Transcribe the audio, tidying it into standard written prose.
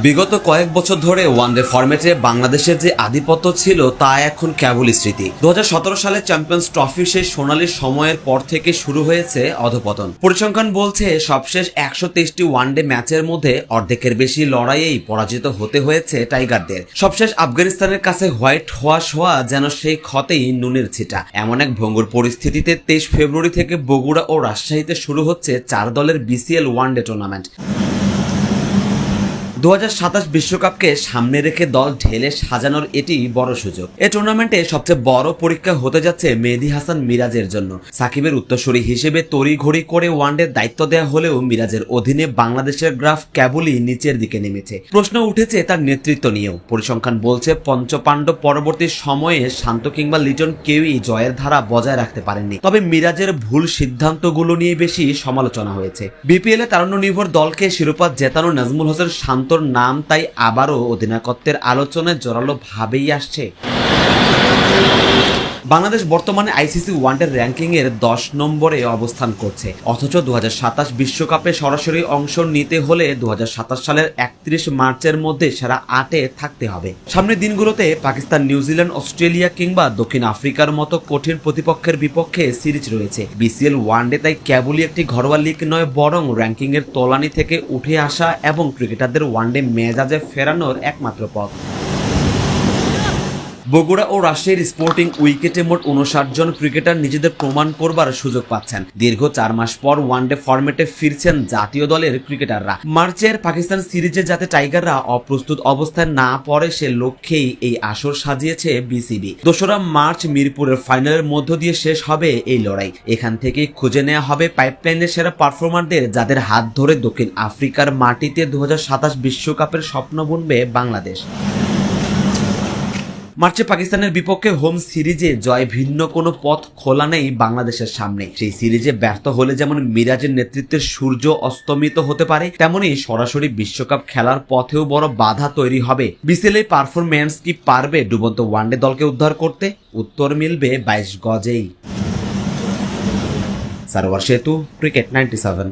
বিগত কয়েক বছর ধরে ওয়ানডে ফরম্যাটে বাংলাদেশের যে আধিপত্য ছিল তা এখন কেবলই স্মৃতি। 2017 সালে চ্যাম্পিয়ন্স ট্রফির সেই সোনালী সময়ের পর থেকে শুরু হয়েছে অধপতন। পরিসংখ্যান বলছে সবশেষ 123টি ওয়ানডে ম্যাচের মধ্যে অর্ধেকের বেশি লড়াইয়েই পরাজিত হতে হয়েছে টাইগারদের। সবশেষ আফগানিস্তানের কাছে হোয়াইট হওয়া যেন সেই ক্ষতেই নুনের ছিটা। এমন এক ভঙ্গুর পরিস্থিতিতে 23 ফেব্রুয়ারি থেকে বগুড়া ও রাজশাহীতে শুরু হচ্ছে 4 দলের বিসিএল ওয়ানডে টুর্নামেন্ট। 2027 বিশ্বকাপকে সামনে রেখে দল ঢেলে সাজানোর এটি বড় সুযোগ। এই টুর্নামেন্টে সবচেয়ে বড় পরীক্ষা হতে যাচ্ছে মেহেদী হাসান মিরাজের জন্য। সাকিবের উত্তরসূরি হিসেবে তড়িঘড়ি করে ওয়ানডের দায়িত্ব দেওয়া হলেও মিরাজের অধীনে বাংলাদেশের গ্রাফ কেবলই নিচের দিকে নেমেছে। প্রশ্ন উঠেছে তার নেতৃত্ব নিয়েও। পরিসংখ্যান বলছে পঞ্চপাণ্ডব পরবর্তী সময়ে শান্ত কিংবা লিটন কেউই জয়ের ধারা বজায় রাখতে পারেননি। তবে মিরাজের ভুল সিদ্ধান্তগুলো নিয়ে বেশি সমালোচনা হয়েছে। বিপিএল এ তারুণ্য নির্ভর দলকে শিরোপা জেতানো নাজমুল হোসেন শান্তর নাম তাই আবারও অধিনায়কত্বের আলোচনায় জোরালো ভাবেই আসছে। বাংলাদেশ বর্তমানে আইসিসি ওয়ানডে র্যাঙ্কিং এর 10 নম্বরে অবস্থান করছে, অথচ 2027 বিশ্বকাপে সরাসরি অংশ নিতে হলে 2027 সালের 31 মার্চের মধ্যে সেরা 8-এ থাকতে হবে। সামনের দিনগুলোতে পাকিস্তান, নিউজিল্যান্ড, অস্ট্রেলিয়া কিংবা দক্ষিণ আফ্রিকার মতো কঠিন প্রতিপক্ষের বিপক্ষে সিরিজ রয়েছে। বিসিএল ওয়ানডে তাই কেবলই একটি ঘরোয়া লিগ নয়, বরং র্যাঙ্কিং এর তলানি থেকে উঠে আসা এবং ক্রিকেটারদের ওয়ানডে মেজাজে ফেরানোর একমাত্র পথ। বগুড়া ও রাজশাহীর স্পোর্টিং উইকেটে মোট 59 জন ক্রিকেটার নিজেদের প্রমাণ করবার সুযোগ পাচ্ছেন। দীর্ঘ 4 মাস পর ওয়ানডে ফরম্যাটে ফিরছেন জাতীয় দলের ক্রিকেটাররা। মার্চের পাকিস্তান সিরিজে যাতে টাইগাররা অপ্রস্তুত অবস্থায় না পড়ে সে লক্ষ্যেই এই আসর সাজিয়েছে বিসিবি। 2রা মার্চ মিরপুরের ফাইনালের মধ্য দিয়ে শেষ হবে এই লড়াই। এখান থেকেই খুঁজে নেওয়া হবে পাইপলাইনের সেরা পারফর্মারদের, যাদের হাত ধরে দক্ষিণ আফ্রিকার মাটিতে 2027 বিশ্বকাপের স্বপ্ন বুনবে বাংলাদেশ। মার্চে পাকিস্তানের বিপক্ষে হোম সিরিজে জয় ভিন্ন কোনো পথ খোলা নেই বাংলাদেশের সামনে। সেই সিরিজে ব্যর্থ হলে যেমন মিরাজের নেতৃত্বের সূর্য অস্তমিত হতে পারে, তেমনি সরাসরি বিশ্বকাপ খেলার পথেও বড় বাধা তৈরি হবে। বিসিএল এর পারফরম্যান্স কি পারবে ডুবন্ত ওয়ানডে দলকে উদ্ধার করতে? উত্তর মিলবে 22 গজেই। সারোয়ার সেতু, ক্রিকেট 97।